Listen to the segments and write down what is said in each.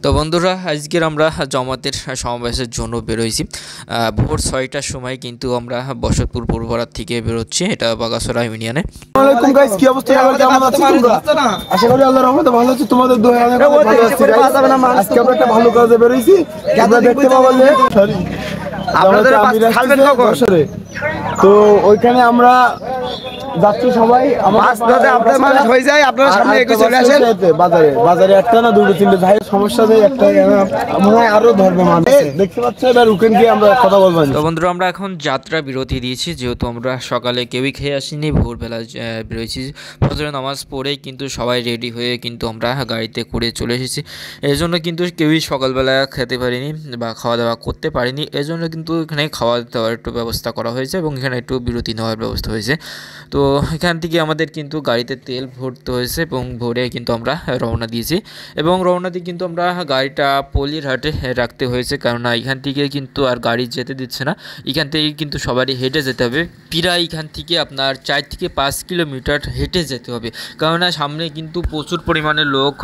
তো বন্ধুরা আজকের আমরা জমাতের সমাবেশের জন্য বেরোইছি ভোর 6টার সময় কিন্তু আমরা বসতপুর পূর্বপাড়া থেকে বেরোচ্ছি। এটা বাগাসরা ইউনিয়নে। আসসালামু আলাইকুম গাইস, কি অবস্থা? কেমন আছো তোমরা? আশা করি আল্লাহর রহমতে ভালো আছো। তোমাদের দোয়া অনেক ভালো আছি গাইস। আজকে আমরা একটা ভালো কাজে বেরোইছি। তোমরা দেখতে পাবা যে সরি আপনাদের খালবেন কখন? তো ওইখানে আমরা যাচ্ছি সবাই। আপনাদের মানুষ হয়ে যায়, আপনারা সামনে এগিয়ে চলে আসেন। বাজারে একটা না দুটো তিনটে যাই সমস্যা নেই, একটা মনে হয় আরো ধরবে মানুষ। দেখতে পাচ্ছ, এবার ওখানে গিয়ে আমরা কথা বলবো। তো বন্ধুরা আমরা এখন যাত্রা বিরতি দিয়েছি, যেহেতু আমরা সকালে কেউই খেয়ে আসিনি, ভোরবেলা বেরোয়েছি। ফজরের নামাজ পড়েই কিন্তু সবাই রেডি হয়ে কিন্তু আমরা গাড়িতে করে চলে এসেছি। এই জন্য কিন্তু কেউই সকালবেলা খেতে পারিনি বা খাওয়া দাওয়া করতে পারিনি। এই জন্য কিন্তু এখানে খাওয়া দাওয়ার একটু ব্যবস্থা করা হয়েছে এবং এখানে একটু বিরতি নেওয়ার ব্যবস্থা হয়েছে। তো এখান থেকে আমাদের কিন্তু গাড়িতে তেল ভরতে হয়েছে এবং ভরে কিন্তু আমরা রওনা দিয়েছি। এবং রওনা দিয়ে কিন্তু আমরা গাড়িটা পলিরহাটে রাখতে হয়েছে, কেননা এখান থেকে কিন্তু আর গাড়ি যেতে দিচ্ছে না। এখান থেকে কিন্তু সবারই হেঁটে যেতে হবে। প্রায় এখান থেকে আপনার 4 থেকে 5 কিলোমিটার হেঁটে যেতে হবে, কেননা সামনে কিন্তু প্রচুর পরিমাণে লোক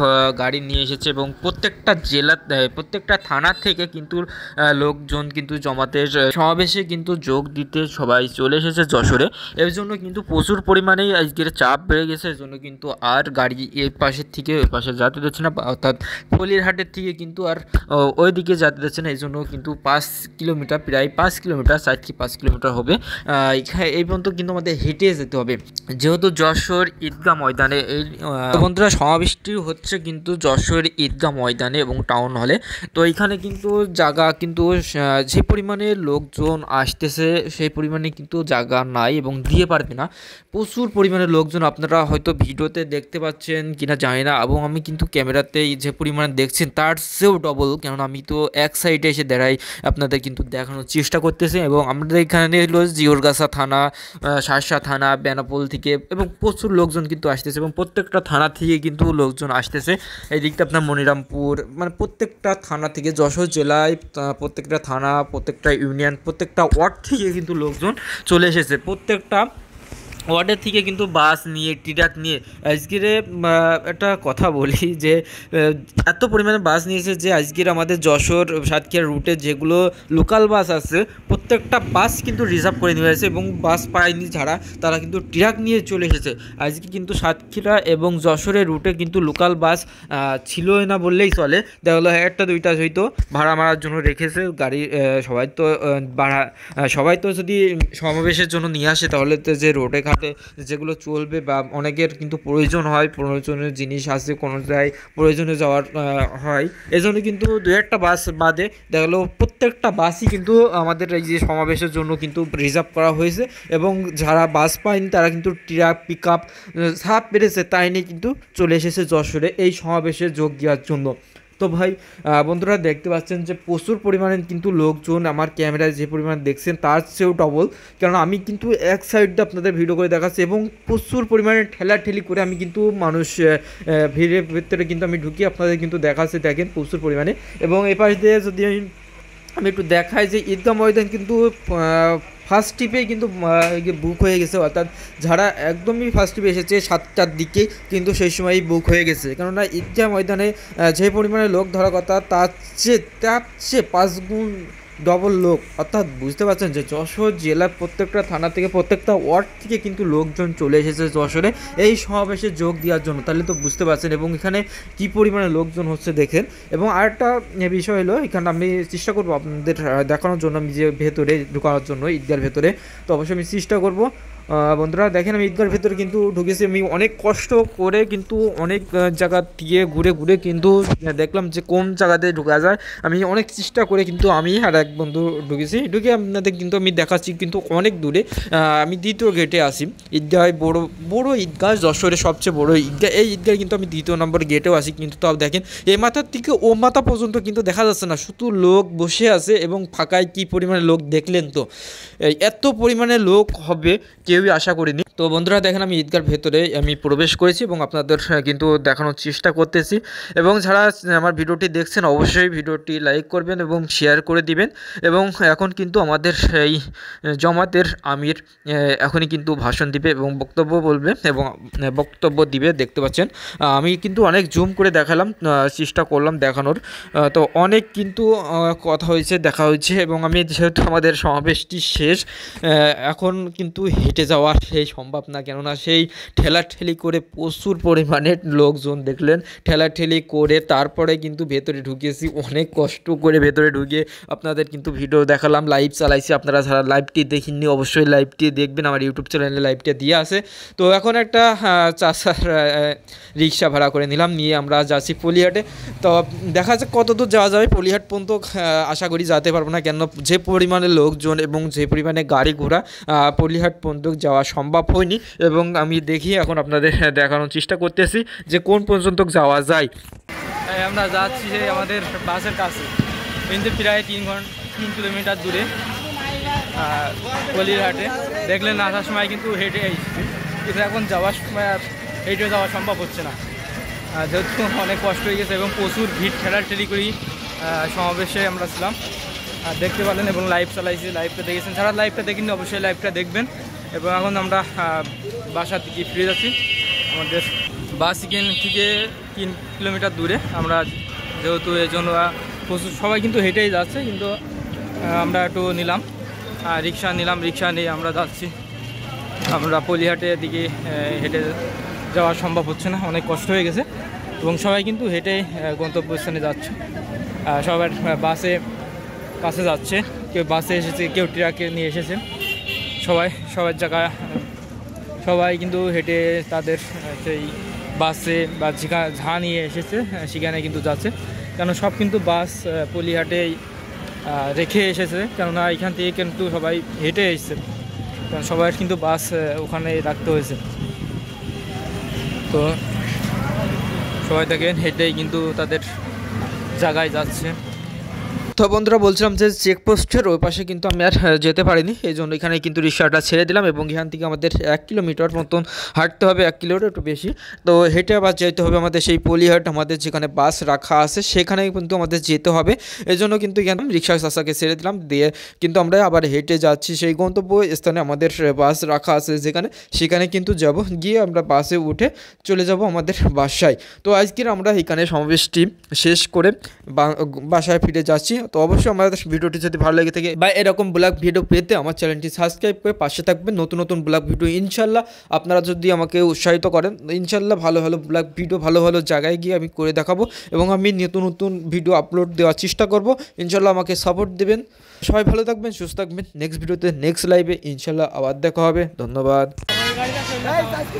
গাড়ি নিয়ে এসেছে এবং প্রত্যেকটা জেলা প্রত্যেকটা থানা থেকে কিন্তু লোকজন কিন্তু জমাতের সমাবেশে কিন্তু যোগ দিতে সবাই চলে এসেছে যশোরে। এর জন্য কিন্তু প্রচুর পরিমাণেই আজকের চাপ বেড়ে গেছে। এর জন্য কিন্তু আর গাড়ি এই পাশের থেকে ওই পাশে যেতে দিচ্ছে না, অর্থাৎ পলিরহাটের থেকে কিন্তু আর ওই দিকে যেতে দিচ্ছে না। এই জন্য কিন্তু 5 কিলোমিটার, প্রায় 5 কিলোমিটার, 4 থেকে 5 কিলোমিটার হবে। এই পর্যন্ত কিন্তু আমাদের হেঁটে যেতে হবে, যেহেতু যশোর ঈদগাহ ময়দানে এই বন্ধুরা সমাবেশটি হচ্ছে কিন্তু যশোর ঈদগাহ ময়দানে এবং টাউন হলে। তো এইখানে কিন্তু জায়গা কিন্তু যে পরিমাণে লোকজন আসতেছে সেই পরিমাণে কিন্তু জায়গা নাই এবং দিয়ে পারবে না। প্রচুর পরিমাণে লোকজন আপনারা হয়তো ভিডিওতে দেখতে পাচ্ছেন কিনা জানি না, এবং আমি কিন্তু ক্যামেরাতে যে পরিমাণে দেখছেন তার চেয়েও ডবল, কেননা আমি তো এক সাইডে এসে দাঁড়াই আপনাদের কিন্তু দেখানোর চেষ্টা করতেছি। এবং আমাদের এখানে হলো জিওরগাছা থানা, শার্শা থানা, বেনাপোল থেকে এবং প্রচুর লোকজন কিন্তু আসতেছে এবং প্রত্যেকটা থানা থেকে কিন্তু লোকজন আসতেছে। এই দিকটা আপনার মনিরামপুর, মানে প্রত্যেকটা থানা থেকে, যশোর জেলায় প্রত্যেকটা থানা, প্রত্যেকটা ইউনিয়ন, প্রত্যেকটা ওয়ার্ড থেকে কিন্তু লোকজন চলে এসেছে। প্রত্যেকটা ওয়ার্ডের থেকে কিন্তু বাস নিয়ে, ট্রাক নিয়ে। আজকের একটা কথা বলি যে এত পরিমাণে বাস নিয়েছে যে আজকের আমাদের যশোর সাতক্ষীরা রুটে যেগুলো লোকাল বাস আছে প্রত্যেকটা বাস কিন্তু রিজার্ভ করে নিয়ে হয়েছে এবং বাস পায়নি যারা, তারা কিন্তু ট্রাক নিয়ে চলে এসেছে। আজকে কিন্তু সাতক্ষীরা এবং যশোরের রুটে কিন্তু লোকাল বাস ছিলই না বললেই চলে। দেখা গেলো একটা দুইটা হয়তো ভাড়া মারার জন্য রেখেছে গাড়ি। সবাই তো যদি সমাবেশের জন্য নিয়ে আসে তাহলে তো যে রোডে ঘাটে যেগুলো চলবে বা অনেকের কিন্তু প্রয়োজন হয়, প্রয়োজনীয় জিনিস আছে, কোনো জায়গায় প্রয়োজনে যাওয়ার হয়, এজন্য কিন্তু দু একটা বাস বাদে দেখা গেলো প্রত্যেকটা বাসই কিন্তু আমাদের এই যে সমাবেশের জন্য কিন্তু রিজার্ভ করা হয়েছে। এবং যারা বাস পায়নি তারা কিন্তু ট্রাক, পিক আপ সব পেরেছে, তাই নিয়ে কিন্তু চলে এসেছে যশোরে এই সমাবেশে যোগ দেওয়ার জন্য। তো ভাই বন্ধুরা দেখতে পাচ্ছেন যে প্রচুর পরিমাণে কিন্তু লোকজন, আমার ক্যামেরায় যে পরিমাণ দেখছেন তার চেয়েও ডবল, কারণ আমি কিন্তু এক সাইডে আপনাদের ভিডিও করে দেখাচ্ছি এবং প্রচুর পরিমাণে ঠেলাঠেলি করে আমি কিন্তু মানুষ ভিড়ের ভিতরে কিন্তু আমি ঢুকি আপনাদের কিন্তু দেখাচ্ছি, দেখেন প্রচুর পরিমাণে। এবং এই পাশ দিয়ে যদি আমি একটু দেখাই যে ঈদগাহ ময়দান কিন্তু ফার্স্ট ট্রিপেই কিন্তু বুক হয়ে গেছে, অর্থাৎ যারা একদমই ফার্স্ট ট্রিপে এসেছে 7টার দিকে কিন্তু সেই সময়ই বুক হয়ে গেছে, কেননা ঈদগাহ ময়দানে যে পরিমাণে লোক ধরা কথা তার চেয়ে 5 গুণ ডবল লোক। অর্থাৎ বুঝতে পারছেন যে যশোর জেলার প্রত্যেকটা থানা থেকে, প্রত্যেকটা ওয়ার্ড থেকে কিন্তু লোকজন চলে এসেছে যশোরে এই সমাবেশে যোগ দেওয়ার জন্য, তাহলে তো বুঝতে পারছেন। এবং এখানে কী পরিমাণে লোকজন হচ্ছে দেখেন। এবং আরেকটা বিষয় হলো, এখানে আমি চেষ্টা করবো আপনাদের দেখানোর জন্য, আমি যে ভেতরে ঢোকানোর জন্য ঈদগাহের ভেতরে, তো অবশ্যই আমি চেষ্টা করবো। বন্ধুরা দেখেন আমি ঈদগাহের ভেতরে কিন্তু ঢুকেছি, আমি অনেক কষ্ট করে কিন্তু অনেক জায়গা দিয়ে ঘুরে ঘুরে কিন্তু দেখলাম যে কোন জায়গাতে ঢোকা যায়। আমি অনেক চেষ্টা করে কিন্তু আমি আর এক বন্ধু ঢুকে আপনাদের কিন্তু আমি দেখাচ্ছি কিন্তু অনেক দূরে। আমি দ্বিতীয় গেটে আসি, ঈদগাহে বড় ঈদগাহ, যশোরের সবচেয়ে বড় ঈদগাহ। এই ঈদগাহে কিন্তু আমি দ্বিতীয় নম্বর গেটেও আসি, কিন্তু তাও দেখেন এই মাথার থেকে ও মাথা পর্যন্ত কিন্তু দেখা যাচ্ছে না, শুধু লোক বসে আছে এবং ফাঁকায় কী পরিমাণে লোক দেখলেন তো। এত পরিমাণে লোক হবে কেউই আশা করিনি। তো বন্ধুরা দেখেন আমি ঈদগার ভেতরে আমি প্রবেশ করেছি এবং আপনাদের কিন্তু দেখানোর চেষ্টা করতেছি এবং যারা আমার ভিডিওটি দেখছেন অবশ্যই ভিডিওটি লাইক করবেন এবং শেয়ার করে দিবেন। এবং এখন কিন্তু আমাদের এই জামাতের আমির এখনই কিন্তু ভাষণ দিবে এবং বক্তব্য বলবে এবং বক্তব্য দিবে। দেখতে পাচ্ছেন আমি কিন্তু অনেক জুম করে দেখালাম, চেষ্টা করলাম দেখানোর। তো অনেক কিন্তু কথা হয়েছে, দেখা হয়েছে এবং আমি যেহেতু আমাদের সমাবেশটি শেষ, এখন কিন্তু হেঁটে যাওয়া সেই সম্ভব না, কেননা সেই ঠেলাঠেলি করে প্রচুর পরিমাণে লোকজন দেখলেন, ঠেলাঠেলি করে তারপরে কিন্তু ভেতরে ঢুকিয়েছি, অনেক কষ্ট করে ভেতরে ঢুকিয়ে আপনাদের কিন্তু ভিডিও দেখালাম, লাইভ চালাইছি। আপনারা যারা লাইভটি দেখিনি অবশ্যই লাইভটি দেখবেন, আমার ইউটিউব চ্যানেলে লাইভটা দিয়ে আছে। তো এখন একটা চাষার রিক্সা ভাড়া করে নিলাম, নিয়ে আমরা যাচ্ছি পলিহাটে। তো দেখা যাচ্ছে কত দূর যাওয়া যাবে, পলিহাট পর্যন্ত আশা করি যেতে পারবো না, কেন যে পরিমাণে লোকজন এবং যে পরিমাণে গাড়ি ঘোড়া পলিহাট পর্যন্ত যাওয়া সম্ভব হয়নি। এবং আমি দেখি এখন আপনাদের দেখানোর চেষ্টা করতেছি যে কোন পর্যন্ত যাওয়া যায়। আমরা যাচ্ছি যে আমাদের বাসের কাছে, কিন্তু প্রায় 3 কিলোমিটার দূরে পলিহাটে। দেখলেন আসার সময় কিন্তু হেঁটে এসেছি, কিন্তু এখন যাওয়ার সময় আর হেঁটে যাওয়া সম্ভব হচ্ছে না, যেহেতু অনেক কষ্ট হয়ে গেছে এবং প্রচুর ভিড় ঠেলাঠেলি করি সমাবেশে আমরা ছিলাম। দেখতে পেলেন এবং লাইভ চালাইছি, লাইভটা দেখেছেন, যারা লাইভটা দেখেন অবশ্যই লাইভটা দেখবেন। এবং এখন আমরা বাসা থেকে ফিরে যাচ্ছি, আমাদের বাস এখান থেকে 3 কিলোমিটার দূরে। আমরা যেহেতু এই জন্য প্রচুর সবাই কিন্তু হেঁটেই যাচ্ছে, কিন্তু আমরা একটু নিলাম রিক্সা নিলাম, রিক্সা নিয়ে আমরা যাচ্ছি। আমরা পলিহাটের দিকে হেঁটে যাওয়া সম্ভব হচ্ছে না, অনেক কষ্ট হয়ে গেছে এবং সবাই কিন্তু হেঁটে গন্তব্যস্থানে যাচ্ছে। সবার বাসে কাছে যাচ্ছে, কেউ বাসে এসেছে, কেউ ট্রাকে নিয়ে এসেছে, সবার জায়গায় সবাই কিন্তু হেঁটে তাদের সেই বাসে বা যা নিয়ে এসেছে সেখানে কিন্তু যাচ্ছে। কেন সব কিন্তু বাস পলিহাটেই রেখে এসেছে, কেননা এখান থেকে কিন্তু সবাই হেঁটে এসেছে, কারণ সবাই কিন্তু বাস ওখানে রাখতে হয়েছে। তো সবাই দেখেন হেঁটেই কিন্তু তাদের জায়গায় যাচ্ছে। তো বন্ধুরা বলছিলাম যে চেকপোস্টের ওই পাশে কিন্তু আমি আর যেতে পারিনি, এই জন্য এখানে কিন্তু রিক্সাটা ছেড়ে দিলাম এবং এখান থেকে আমাদের 1 কিলোমিটার মতন হাঁটতে হবে, 1 কিলোমিটার একটু বেশি। তো হেঁটে আবার যেতে হবে আমাদের সেই পলিহাট, আমাদের যেখানে বাস রাখা আছে সেখানে কিন্তু আমাদের যেতে হবে। এই জন্য কিন্তু এখানে রিক্সা চাচাকে ছেড়ে দিলাম, দিয়ে কিন্তু আমরা আবার হেঁটে যাচ্ছি সেই গন্তব্য স্থানে, আমাদের বাস রাখা আছে যেখানে, সেখানে কিন্তু যাব, গিয়ে আমরা বাসে উঠে চলে যাব আমাদের বাসায়। তো আজকের আমরা এখানে সমাবেশটি শেষ করে বাসায় ফিরে যাচ্ছি। তো অবশ্যই আমাদের ভিডিওটি যদি ভালো লেগে থাকে বা এরকম ব্লগ ভিডিও পেতে আমার চ্যানেলটি সাবস্ক্রাইব করে পাশে থাকবেন। নতুন নতুন ব্লগ ভিডিও ইনশাল্লাহ আপনারা যদি আমাকে উৎসাহিত করেন, ইনশাল্লাহ ভালো ভালো ব্লগ ভিডিও ভালো ভালো জায়গায় গিয়ে আমি করে দেখাবো এবং আমি নতুন নতুন ভিডিও আপলোড দেওয়ার চেষ্টা করব। ইনশাল্লাহ আমাকে সাপোর্ট দেবেন। সবাই ভালো থাকবেন, সুস্থ থাকবেন। নেক্সট ভিডিওতে নেক্সট লাইভে ইনশাল্লাহ আবার দেখা হবে। ধন্যবাদ।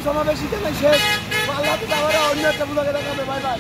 সমাবেশ শেষ, আল্লাহ তো যাওয়ার অন্য একটা ব্লগে দেখাবে। Bye bye.